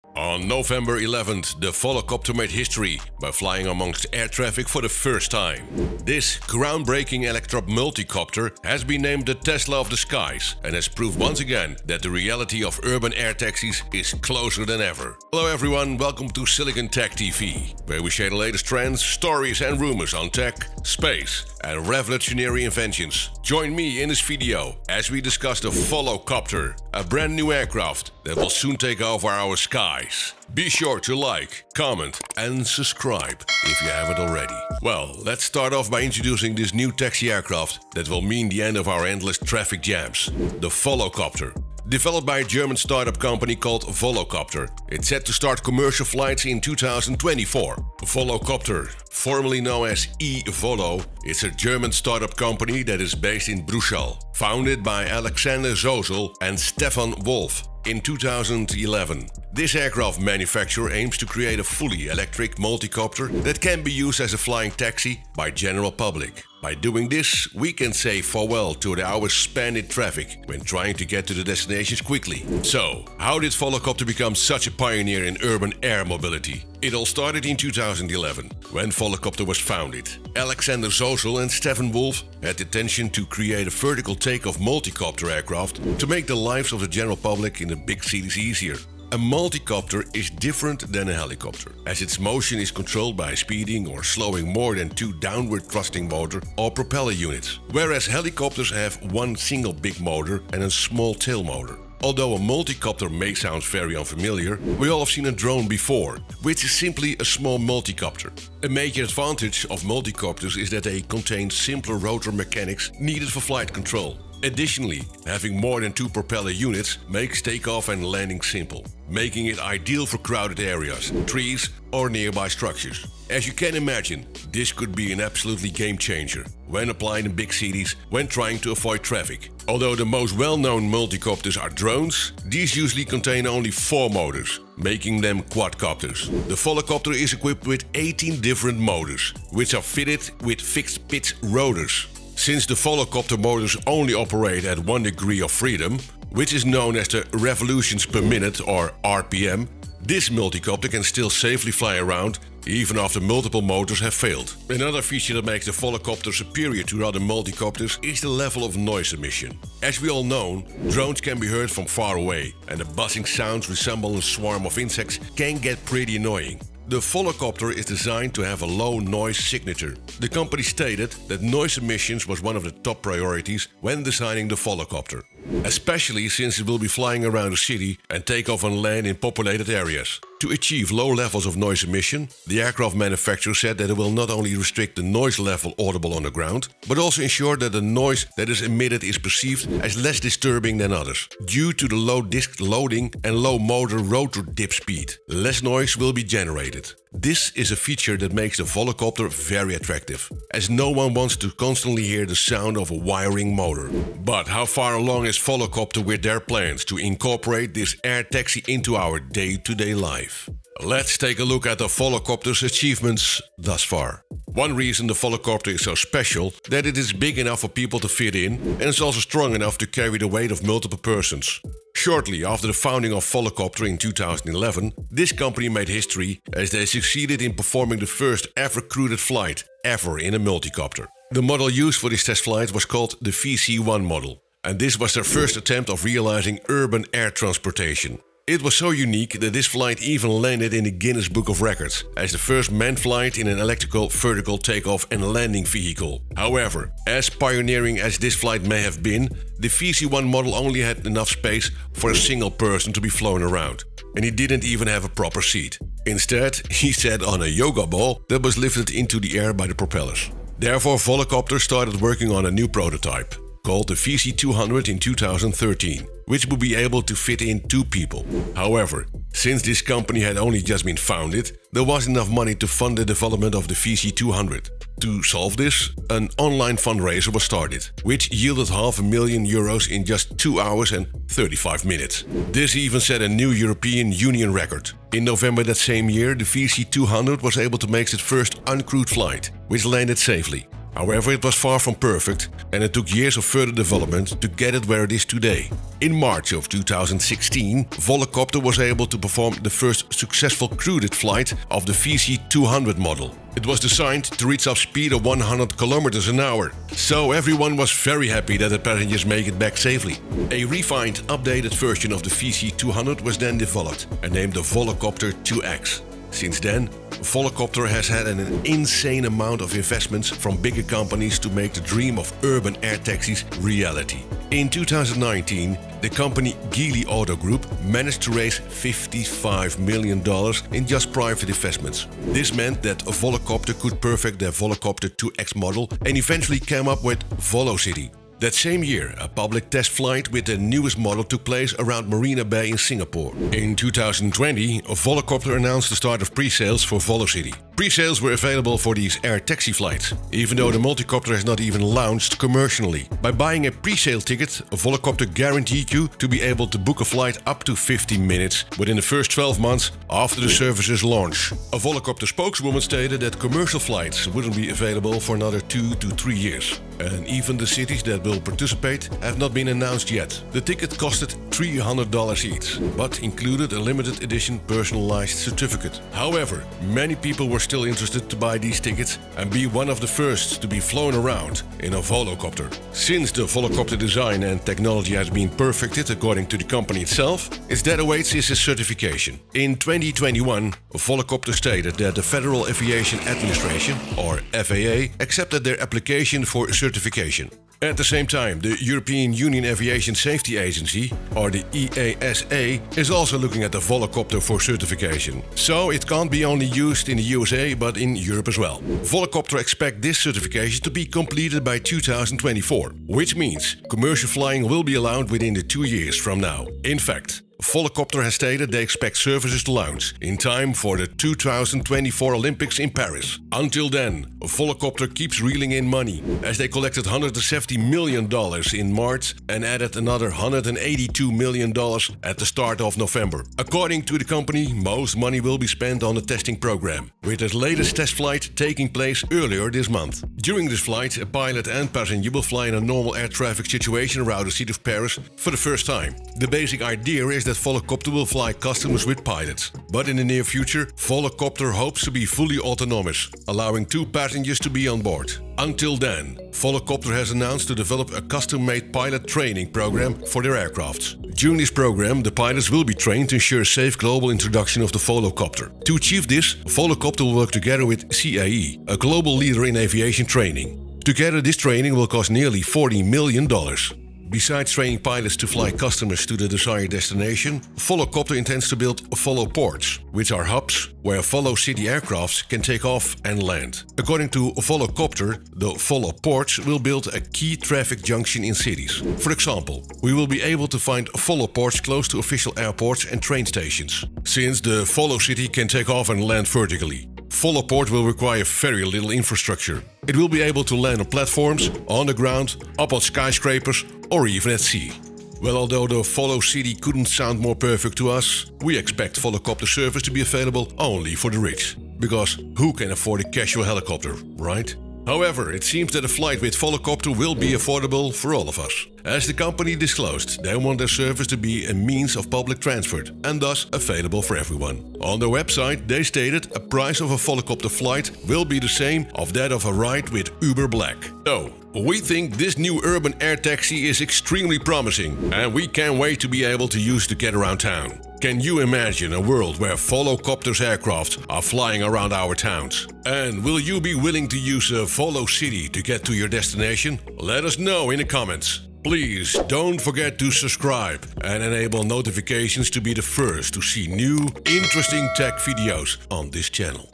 On November 11th, the Volocopter made history by flying amongst air traffic for the first time. This groundbreaking electro multicopter has been named the Tesla of the skies and has proved once again that the reality of urban air taxis is closer than ever. Hello everyone, welcome to Silicon Tech TV, where we share the latest trends, stories and rumors on tech, space and revolutionary inventions. Join me in this video as we discuss the Volocopter, a brand new aircraft that will soon take over our skies. Be sure to like, comment and subscribe if you haven't already. Well, let's start off by introducing this new taxi aircraft that will mean the end of our endless traffic jams, the Volocopter. Developed by a German startup company called Volocopter, it's set to start commercial flights in 2024. Volocopter, formerly known as eVolo, is a German startup company that is based in Brussels, founded by Alexander Zozel and Stefan Wolf in 2011. This aircraft manufacturer aims to create a fully electric multicopter that can be used as a flying taxi by general public. By doing this, we can say farewell to the hours spent in traffic when trying to get to the destinations quickly. So, how did Volocopter become such a pioneer in urban air mobility? It all started in 2011, when Volocopter was founded. Alexander Zozel and Stefan Wolf had the intention to create a vertical takeoff multicopter aircraft to make the lives of the general public in the big cities easier. A multicopter is different than a helicopter, as its motion is controlled by speeding or slowing more than two downward thrusting motor or propeller units, whereas helicopters have one single big motor and a small tail motor. Although a multicopter may sound very unfamiliar, we all have seen a drone before, which is simply a small multicopter. A major advantage of multicopters is that they contain simpler rotor mechanics needed for flight control. Additionally, having more than two propeller units makes takeoff and landing simple, making it ideal for crowded areas, trees or nearby structures. As you can imagine, this could be an absolutely game changer when applied in big cities when trying to avoid traffic. Although the most well-known multicopters are drones, these usually contain only 4 motors, making them quadcopters. The Volocopter is equipped with 18 different motors, which are fitted with fixed-pitch rotors. Since the Volocopter motors only operate at 1 degree of freedom, which is known as the revolutions per minute or RPM, this multicopter can still safely fly around even after multiple motors have failed. Another feature that makes the Volocopter superior to other multicopters is the level of noise emission. As we all know, drones can be heard from far away, and the buzzing sounds resembling a swarm of insects can get pretty annoying. The Volocopter is designed to have a low noise signature. The company stated that noise emissions was one of the top priorities when designing the Volocopter, especially since it will be flying around the city and take off and land in populated areas. To achieve low levels of noise emission, the aircraft manufacturer said that it will not only restrict the noise level audible on the ground, but also ensure that the noise that is emitted is perceived as less disturbing than others. Due to the low disk loading and low motor rotor dip speed, less noise will be generated. This is a feature that makes the Volocopter very attractive, as no one wants to constantly hear the sound of a wiring motor. But how far along is Volocopter with their plans to incorporate this air taxi into our day-to-day life? Let's take a look at the Volocopter's achievements thus far. One reason the Volocopter is so special that it is big enough for people to fit in and is also strong enough to carry the weight of multiple persons. Shortly after the founding of Volocopter in 2011, this company made history as they succeeded in performing the first ever crewed flight ever in a multicopter. The model used for this test flight was called the VC-1 model, and this was their first attempt of realizing urban air transportation. It was so unique that this flight even landed in the Guinness Book of Records as the first manned flight in an electrical vertical takeoff and landing vehicle. However, as pioneering as this flight may have been, the VC-1 model only had enough space for a single person to be flown around, and he didn't even have a proper seat. Instead, he sat on a yoga ball that was lifted into the air by the propellers. Therefore, Volocopter started working on a new prototype, called the VC-200 in 2013, which would be able to fit in 2 people. However, since this company had only just been founded, there wasn't enough money to fund the development of the VC-200. To solve this, an online fundraiser was started, which yielded €500,000 in just 2 hours and 35 minutes. This even set a new European Union record. In November that same year, the VC-200 was able to make its first uncrewed flight, which landed safely. However, it was far from perfect and it took years of further development to get it where it is today. In March of 2016, Volocopter was able to perform the first successful crewed flight of the VC200 model. It was designed to reach a speed of 100 km an hour, so everyone was very happy that the passengers make it back safely. A refined, updated version of the VC200 was then developed and named the Volocopter 2X. Since then, Volocopter has had an insane amount of investments from bigger companies to make the dream of urban air taxis reality. In 2019, the company Geely Auto Group managed to raise $55 million in just private investments. This meant that Volocopter could perfect their Volocopter 2X model and eventually came up with Volocity. That same year, a public test flight with the newest model took place around Marina Bay in Singapore. In 2020, Volocopter announced the start of pre-sales for Volocity. Pre-sales were available for these air taxi flights, even though the multicopter has not even launched commercially. By buying a pre-sale ticket, Volocopter guaranteed you to be able to book a flight up to 15 minutes within the first 12 months after the service's launch. A Volocopter spokeswoman stated that commercial flights wouldn't be available for another 2 to 3 years. And even the cities that will participate have not been announced yet. The ticket costed $300 each, but included a limited edition personalized certificate. However, many people were still interested to buy these tickets and be one of the first to be flown around in a Volocopter. Since the Volocopter design and technology has been perfected according to the company itself, its that awaits is a certification. In 2021, Volocopter stated that the Federal Aviation Administration, or FAA, accepted their application for certification. At the same time, the European Union Aviation Safety Agency, or the EASA, is also looking at the Volocopter for certification. So it can't be only used in the USA, but in Europe as well. Volocopter expects this certification to be completed by 2024, which means commercial flying will be allowed within the 2 years from now. In fact, Volocopter has stated they expect services to launch in time for the 2024 Olympics in Paris. Until then, Volocopter keeps reeling in money, as they collected $170 million in March and added another $182 million at the start of November. According to the company, most money will be spent on the testing program, with its latest test flight taking place earlier this month. During this flight, a pilot and passenger will fly in a normal air traffic situation around the city of Paris for the first time. The basic idea is that Volocopter will fly customers with pilots. But in the near future, Volocopter hopes to be fully autonomous, allowing 2 passengers to be on board. Until then, Volocopter has announced to develop a custom-made pilot training program for their aircrafts. During this program, the pilots will be trained to ensure a safe global introduction of the Volocopter. To achieve this, Volocopter will work together with CAE, a global leader in aviation training. Together, this training will cost nearly $40 million. Besides training pilots to fly customers to the desired destination, Volocopter intends to build Voloports, which are hubs where Volocity aircrafts can take off and land. According to Volocopter, the Voloports will build a key traffic junction in cities. For example, we will be able to find Voloports close to official airports and train stations, since the Volocity can take off and land vertically. Voloport will require very little infrastructure. It will be able to land on platforms, on the ground, up on skyscrapers, or even at sea. Well, although the Volocity couldn't sound more perfect to us, we expect Volocopter service to be available only for the rich. Because who can afford a casual helicopter, right? However, it seems that a flight with Volocopter will be affordable for all of us. As the company disclosed, they want their service to be a means of public transport and thus available for everyone. On their website, they stated a price of a Volocopter flight will be the same of that of a ride with Uber Black. So, we think this new urban air taxi is extremely promising and we can't wait to be able to use to get around town. Can you imagine a world where Volocopter's aircraft are flying around our towns? And will you be willing to use a Volocity to get to your destination? Let us know in the comments. Please don't forget to subscribe and enable notifications to be the first to see new, interesting tech videos on this channel.